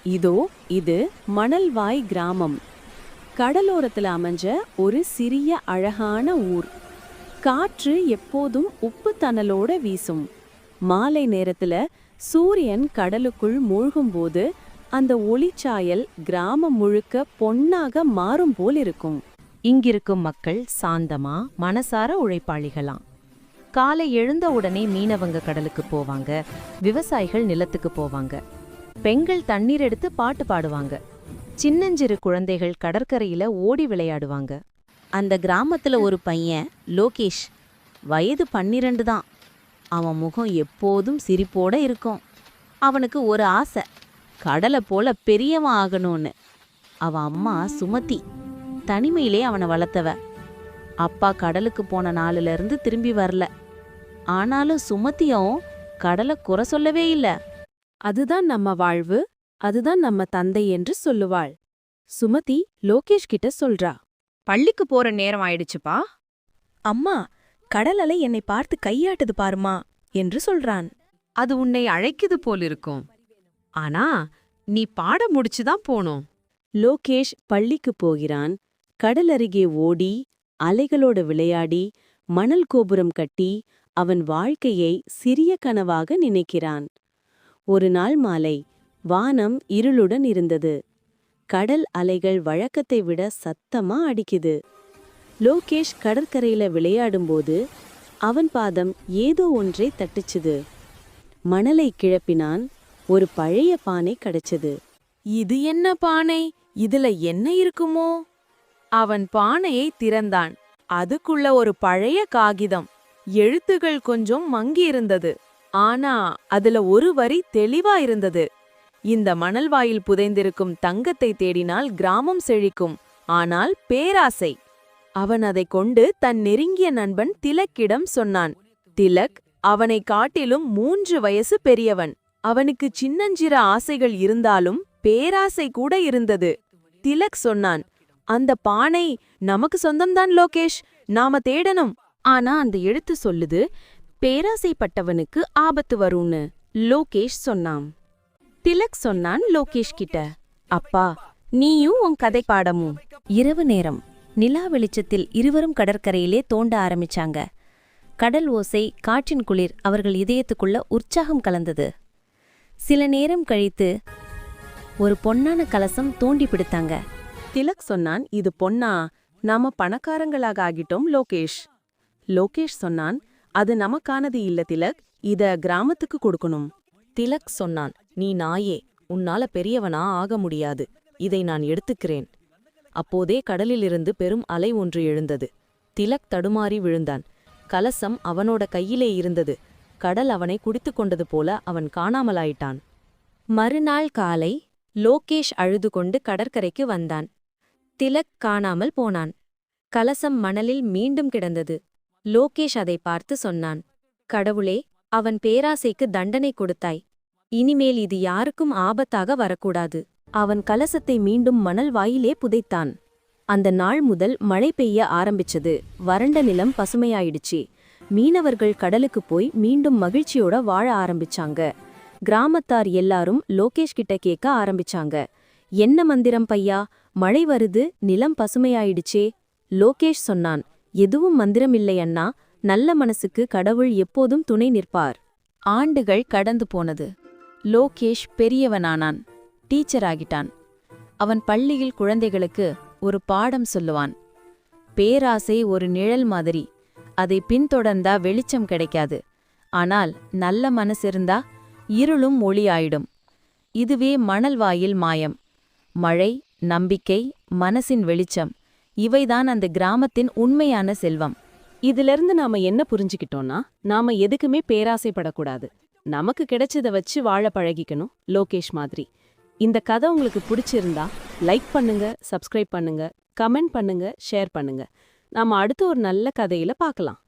இதோ இது மணல்வாய் கிராமம். கடலோரத்துல அமைஞ்ச ஒரு சிறிய அழகான ஊர். காற்று எப்போதும் உப்பு தணலோட வீசும். மாலை நேரத்துல சூரியன் கடலுக்குள் மூழ்கும்போது அந்த ஒளிச்சாயல் கிராமம் முழுக்க பொன்னாக மாறும் போல் இருக்கும். இங்கிருக்கும் மக்கள் சாந்தமா மனசார உழைப்பாளிகளாம். காலை எழுந்த உடனே மீனவங்க கடலுக்கு போவாங்க, விவசாயிகள் நிலத்துக்கு போவாங்க. பெண்கள் தண்ணீர் எடுத்து பாட்டு பாடுவாங்க. சின்னஞ்சிறு குழந்தைகள் கடற்கரையில ஓடி விளையாடுவாங்க. அந்த கிராமத்துல ஒரு பையன் லோகேஷ், வயது 12 தான். அவன் முகம் எப்போதும் சிரிப்போட இருக்கும். அவனுக்கு ஒரு ஆசை, கடலை போல பெரியவன் ஆகணும்னு. அவன் அம்மா சுமதி தனிமையிலே அவனை வளர்த்தவ. அப்பா கடலுக்கு போன நாளில இருந்து திரும்பி வரல. ஆனாலும் சுமதியும் கடலை குறை சொல்லவே இல்லை. அதுதான் நம்ம வாழ்வு, அதுதான் நம்ம தந்தை என்று சொல்லுவாள். சுமதி லோகேஷ் கிட்ட சொல்றா. பள்ளிக்கு போற நேரம் ஆயிடுச்சுப்பா. அம்மா, கடல் அலை என்னை பார்த்து கையாட்டுது பாருமா என்று சொல்றான். அது உன்னை அழைக்குது போலிருக்கும். ஆனா நீ பாட முடிச்சுதான் போணும். லோகேஷ் பள்ளிக்கு போகிறான். கடலருகே ஓடி அலைகளோடு விளையாடி மணல் கோபுரம் கட்டி அவன் வாழ்க்கையை சிறிய கனவாக நினைக்கிறான். ஒரு நாள் மாலை வானம் இருளுடன் இருந்தது. கடல் அலைகள் வழக்கத்தை விட சத்தமா அடிக்குது. லோகேஷ் கடற்கரையில விளையாடும்போது அவன் பாதம் ஏதோ ஒன்றை தட்டுச்சுது. மணலை கிளப்பினான். ஒரு பழைய பானை கிடைச்சது. இது என்ன பானை? இதுல என்ன இருக்குமோ? அவன் பானையை திறந்தான். அதுக்குள்ள ஒரு பழைய காகிதம். எழுத்துகள் கொஞ்சம் மங்கியிருந்தது. ஆனா அதுல ஒரு வரி தெளிவா இருந்தது. இந்த மணல்வாயில் புதைந்திருக்கும் தங்கத்தை தேடினால் கிராமம் செழிக்கும், ஆனால் பேராசை. அவன் அதை கொண்டு தன் நெருங்கிய நண்பன் திலக்கிடம் சொன்னான். திலக் அவனை காட்டிலும் 3 வயசு பெரியவன். அவனுக்கு சின்னஞ்சிற ஆசைகள் இருந்தாலும் பேராசை கூட இருந்தது. திலக் சொன்னான், அந்த பானை நமக்கு சொந்தம்தான் லோகேஷ், நாம தேடணும். ஆனா அந்த எழுத்து சொல்லுது, பேராசைப்பட்டவனுக்கு ஆபத்து வரும்னு. லோகேஷ் சொன்னான். திலக் சொன்னான் லோகேஷ் கிட்ட, அப்பா நீயும் உன் கதை பாடமும். இரவு நேரம். நிலா வெளிச்சத்தில் இருவரும் கடற்கரையிலே தோண்ட ஆரம்பிச்சாங்க. கடல் ஓசை, காற்றின் குளிர் அவர்கள் இதயத்துக்குள்ள உற்சாகம் கலந்தது. சில நேரம் கழித்து ஒரு பொன்னான கலசம் தோண்டி பிடித்தாங்க. திலக் சொன்னான், இது பொன்னா? நாம பணக்காரங்களாக ஆகிட்டோம் லோகேஷ். லோகேஷ் சொன்னான், அது நமக்கானது இல்ல திலக், இத கிராமத்துக்கு கொடுக்கணும். திலக் சொன்னான், நீ நாயே, உன்னால பெரியவனா ஆக முடியாது, இதை நான் எடுத்துக்கிறேன். அப்போதே கடலிலிருந்து பெரும் அலை ஒன்று எழுந்தது. திலக் தடுமாறி விழுந்தான். கலசம் அவனோட கையிலே இருந்தது. கடல் அவனை குடித்து கொண்டது போல அவன் காணாமலாயிட்டான். மறுநாள் காலை லோகேஷ் அழுது கொண்டு கடற்கரைக்கு வந்தான். திலக் காணாமல் போனான். கலசம் மணலில் மீண்டும் கிடந்தது. லோகேஷ் அதை பார்த்து சொன்னான், கடவுளே, அவன் பேராசைக்கு தண்டனை கொடுத்தாய். இனிமேல் இது யாருக்கும் ஆபத்தாக வரக்கூடாது. அவன் கலசத்தை மீண்டும் மணல் வாயிலே புதைத்தான். அந்த நாள் முதல் மழை பெய்ய ஆரம்பிச்சது. வறண்ட நிலம் பசுமையாயிடுச்சு. மீனவர்கள் கடலுக்கு போய் மீண்டும் மகிழ்ச்சியோட வாழ ஆரம்பிச்சாங்க. கிராமத்தார் எல்லாரும் லோகேஷ் கிட்ட கேட்க ஆரம்பிச்சாங்க, என்ன மந்திரம் பையா, மழை வருது, நிலம் பசுமையாயிடுச்சே? லோகேஷ் சொன்னான், எதுவும் மந்திரம் இல்லை அண்ணா, நல்ல மனசுக்கு கடவுள் எப்போதும் துணை நிற்பார். ஆண்டுகள் கடந்து போனது. லோகேஷ் பெரியவனானான். டீச்சர் ஆகிட்டான். அவன் பள்ளியில் குழந்தைகளுக்கு ஒரு பாடம் சொல்லுவான். பேராசை ஒரு நிழல் மாதிரி. அதை பின்தொடர்ந்தா வெளிச்சம் கிடைக்காது. ஆனால் நல்ல மனசிருந்தா இருளும் ஒளியாயிடும். இதுவே மணல்வாயில் மாயம். மழை, நம்பிக்கை, மனசின் வெளிச்சம், இவைதான் அந்த கிராமத்தின் உண்மையான செல்வம். இதிலிருந்து நாம என்ன புரிஞ்சுக்கிட்டோம்னா, நாம எதுக்குமே பேராசைப்படக்கூடாது. நமக்கு கிடைச்சத வச்சு வாழ பழகிக்கணும், லோகேஷ் மாதிரி. இந்த கதை உங்களுக்கு பிடிச்சிருந்தா லைக் பண்ணுங்க, சப்ஸ்கிரைப் பண்ணுங்க, கமெண்ட் பண்ணுங்க, ஷேர் பண்ணுங்க. நாம அடுத்து ஒரு நல்ல கதையில பார்க்கலாம்.